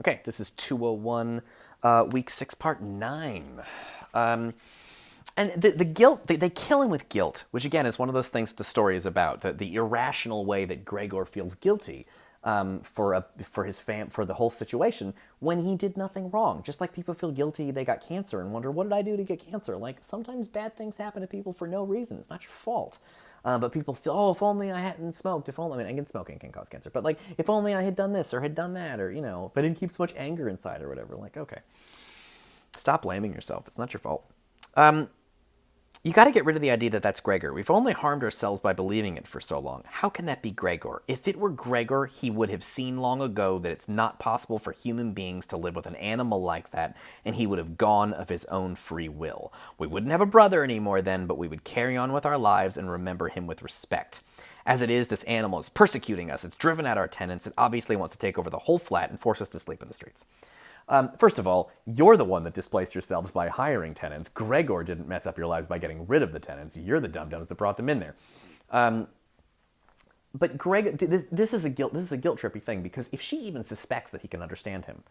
Okay, this is 201, week 6, part 9. And the guilt, they kill him with guilt, which again is one of those things the story is about, the irrational way that Gregor feels guilty for the whole situation when he did nothing wrong. Just like people feel guilty they got cancer and wonder, what did I do to get cancer? Like, sometimes bad things happen to people for no reason. It's not your fault. But people still, oh, if only I hadn't smoked, if only, I mean, again, smoking can cause cancer, but like, if only I had done this or had done that, or, if I didn't keep so much anger inside or whatever, like, okay. Stop blaming yourself. It's not your fault. You got to get rid of the idea that that's Gregor. We've only harmed ourselves by believing it for so long. How can that be Gregor? If it were Gregor, he would have seen long ago that it's not possible for human beings to live with an animal like that, and he would have gone of his own free will. We wouldn't have a brother anymore then, but we would carry on with our lives and remember him with respect. As it is, this animal is persecuting us. It's driven out our tenants. It obviously wants to take over the whole flat and force us to sleep in the streets. First of all, you're the one that displaced yourselves by hiring tenants. Gregor didn't mess up your lives by getting rid of the tenants. You're the dum-dums that brought them in there. But Greg, this is a guilt trippy thing, because if she even suspects that he can understand him,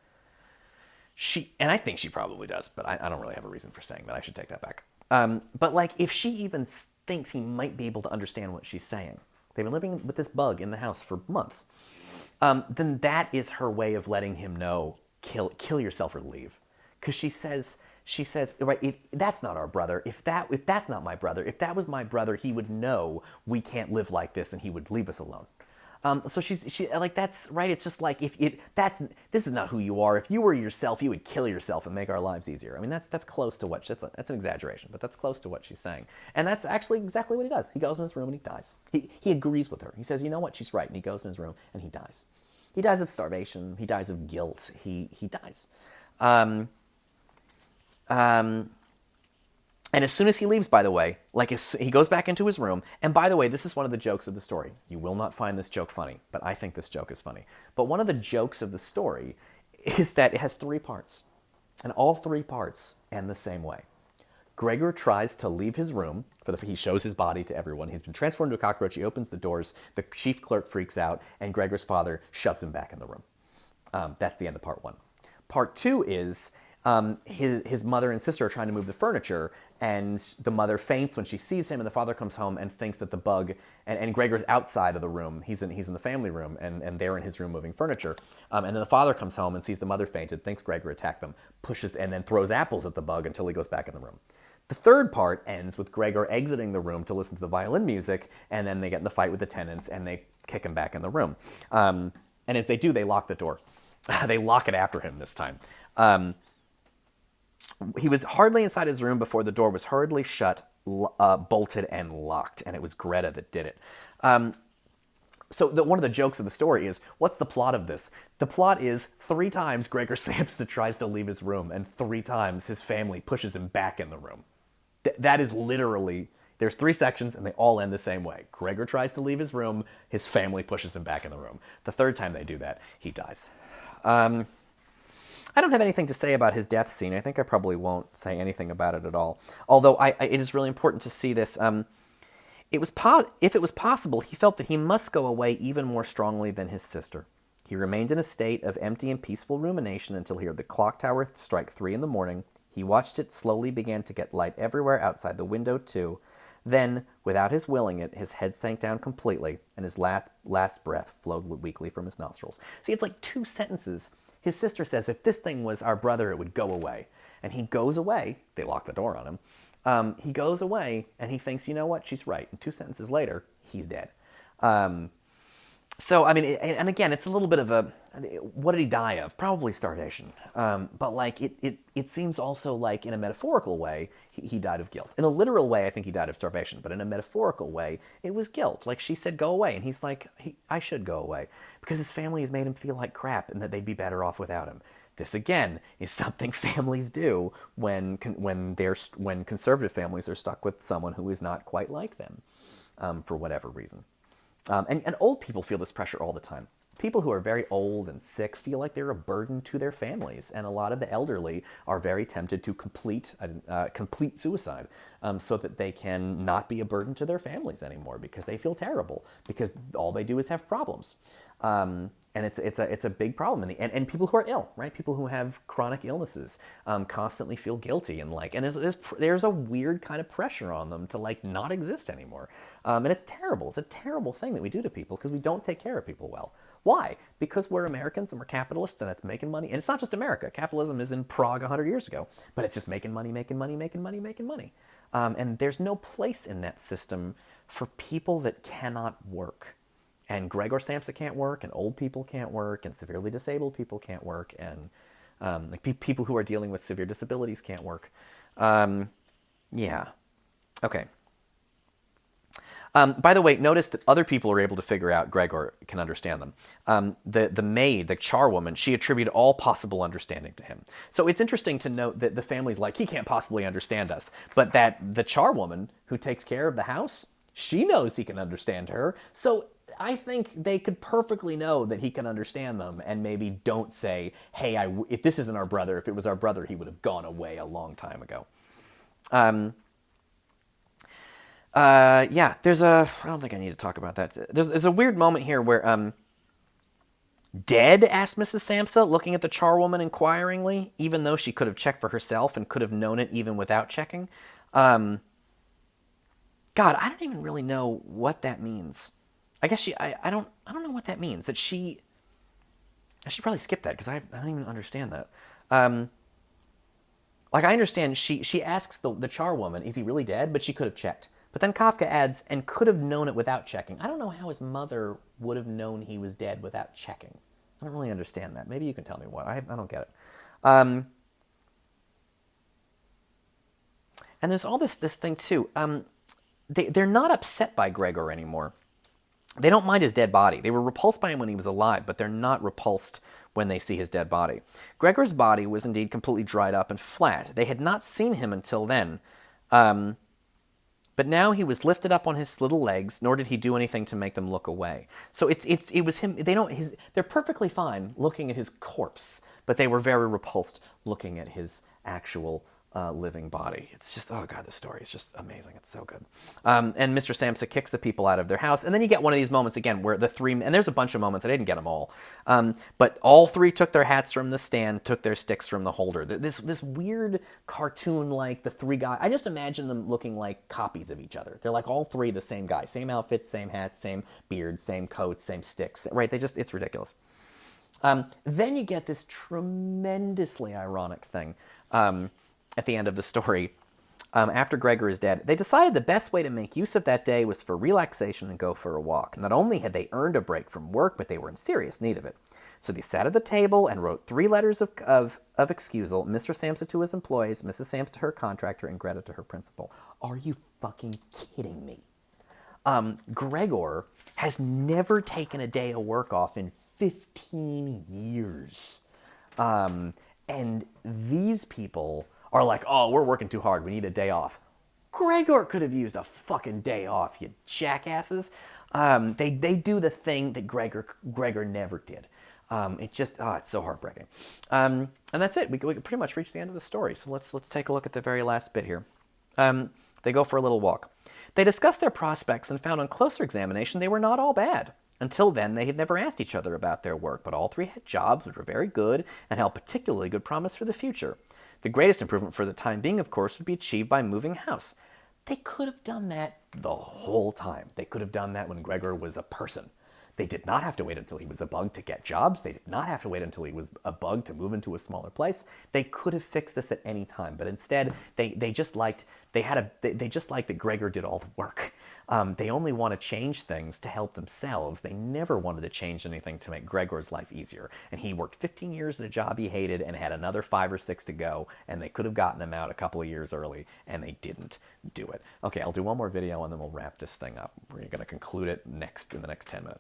and I think she probably does, but I don't really have a reason for saying that. I should take that back. But like, if she even thinks he might be able to understand what she's saying, they've been living with this bug in the house for months, then that is her way of letting him know, kill yourself or leave. Because she says, right, if that's not our brother, if that's not my brother, if that was my brother, he would know we can't live like this and he would leave us alone. So she like, that's right. It's just like, this is not who you are. If you were yourself, you would kill yourself and make our lives easier. I mean, that's close to what that's an exaggeration, but that's close to what she's saying. And that's actually exactly what he does. He goes in his room and he dies. He agrees with her. He says, you know what, she's right, and he goes in his room and he dies. He dies of starvation. He dies of guilt. He dies. And as soon as he leaves, by the way, like, he goes back into his room. And by the way, this is one of the jokes of the story. You will not find this joke funny, but I think this joke is funny. But one of the jokes of the story is that it has 3 parts. And all 3 parts end the same way. Gregor tries to leave his room. He shows his body to everyone. He's been transformed into a cockroach. He opens the doors. The chief clerk freaks out, and Gregor's father shoves him back in the room. That's the end of part 1. Part 2 is his mother and sister are trying to move the furniture, and the mother faints when she sees him, and the father comes home and thinks that the bug, and Gregor's outside of the room. He's in the family room, and they're in his room moving furniture. And then the father comes home and sees the mother fainted, thinks Gregor attacked them, pushes, and then throws apples at the bug until he goes back in the room. The third part ends with Gregor exiting the room to listen to the violin music, and then they get in the fight with the tenants, and they kick him back in the room. And as they do, they lock the door. They lock it after him this time. He was hardly inside his room before the door was hurriedly shut, bolted, and locked, and it was Greta that did it. So one of the jokes of the story is, what's the plot of this? The plot is 3 times Gregor Samsa tries to leave his room, and 3 times his family pushes him back in the room. That is literally, there's 3 sections, and they all end the same way. Gregor tries to leave his room, his family pushes him back in the room. The 3rd time they do that, he dies. I don't have anything to say about his death scene. I think I probably won't say anything about it at all. Although it is really important to see this. If it was possible, he felt that he must go away even more strongly than his sister. He remained in a state of empty and peaceful rumination until he heard the clock tower strike 3 in the morning. He watched it slowly begin to get light everywhere outside the window, too. Then, without his willing it, his head sank down completely, and his last breath flowed weakly from his nostrils. See, it's like 2 sentences. His sister says, if this thing was our brother, it would go away. And he goes away. They lock the door on him. He goes away, and he thinks, you know what, she's right. And 2 sentences later, he's dead. So, I mean, and again, it's a little bit of a, what did he die of? Probably starvation. But like, it seems also like, in a metaphorical way, he died of guilt. In a literal way, I think he died of starvation. But in a metaphorical way, it was guilt. Like, she said, go away. And he's like, I should go away. Because his family has made him feel like crap, and that they'd be better off without him. This, again, is something families do when conservative families are stuck with someone who is not quite like them, for whatever reason. And old people feel this pressure all the time. People who are very old and sick feel like they're a burden to their families, and a lot of the elderly are very tempted to complete suicide, so that they can not be a burden to their families anymore, because they feel terrible, because all they do is have problems. and it's a big problem. And people who are ill, right? People who have chronic illnesses constantly feel guilty, and like, and there's a weird kind of pressure on them to like not exist anymore. And it's terrible. It's a terrible thing that we do to people because we don't take care of people well. Why? Because we're Americans and we're capitalists, and it's making money. And it's not just America. Capitalism is in Prague 100 years ago, but it's just making money, making money, making money, making money. And there's no place in that system for people that cannot work. And Gregor Samsa can't work, and old people can't work, and severely disabled people can't work, and like people who are dealing with severe disabilities can't work. Yeah. Okay. By the way, notice that other people are able to figure out Gregor can understand them. The maid, the charwoman, she attributed all possible understanding to him. So it's interesting to note that the family's like, he can't possibly understand us. But that the charwoman who takes care of the house, she knows he can understand her. So I think they could perfectly know that he can understand them, and maybe don't say, hey, if this isn't our brother, if it was our brother, he would have gone away a long time ago. Yeah, I don't think I need to talk about that. There's a weird moment here where, Dead? Asked Mrs. Samsa, looking at the charwoman inquiringly, even though she could have checked for herself and could have known it even without checking. God, I don't even really know what that means. I guess I don't know what that means. That I should probably skip that because I don't even understand that. Like, I understand she asks the charwoman, is he really dead? But she could have checked. But then Kafka adds, and could have known it without checking. I don't know how his mother would have known he was dead without checking. I don't really understand that. Maybe you can tell me what. I don't get it. And there's all this thing, too. They're not upset by Gregor anymore. They don't mind his dead body. They were repulsed by him when he was alive, but they're not repulsed when they see his dead body. Gregor's body was indeed completely dried up and flat. They had not seen him until then. But now he was lifted up on his little legs, nor did he do anything to make them look away. So it was him. They're perfectly fine looking at his corpse, but they were very repulsed looking at his actual living body. It's just, oh God, this story is just amazing. It's so good. And Mr. Samsa kicks the people out of their house. And then you get one of these moments again where the three, and there's a bunch of moments, I didn't get them all, but all three took their hats from the stand, took their sticks from the holder. This weird cartoon, like the three guys, I just imagine them looking like copies of each other. They're like all three the same guy, same outfits, same hats, same beards, same coats, same sticks, right? It's ridiculous. Then you get this tremendously ironic thing. At the end of the story, after Gregor is dead, they decided the best way to make use of that day was for relaxation and go for a walk. Not only had they earned a break from work, but they were in serious need of it. So they sat at the table and wrote 3 letters of excusal, Mr. Samsa to his employees, Mrs. Samsa to her contractor, and Greta to her principal. Are you fucking kidding me? Gregor has never taken a day of work off in 15 years. And these people are like, oh, we're working too hard, we need a day off. Gregor could have used a fucking day off, you jackasses. They do the thing that Gregor never did. It's so heartbreaking. And that's it. We pretty much reached the end of the story. So let's take a look at the very last bit here. They go for a little walk. They discussed their prospects and found on closer examination they were not all bad. Until then, they had never asked each other about their work, but all 3 had jobs which were very good and held particularly good promise for the future. The greatest improvement for the time being, of course, would be achieved by moving house. They could have done that the whole time. They could have done that when Gregor was a person. They did not have to wait until he was a bug to get jobs. They did not have to wait until he was a bug to move into a smaller place. They could have fixed this at any time, but instead, they just liked that Gregor did all the work. They only want to change things to help themselves. They never wanted to change anything to make Gregor's life easier. And he worked 15 years at a job he hated and had another 5 or 6 to go, and they could have gotten him out a couple of years early, and they didn't do it. Okay, I'll do one more video and then we'll wrap this thing up. We're going to conclude it in the next 10 minutes.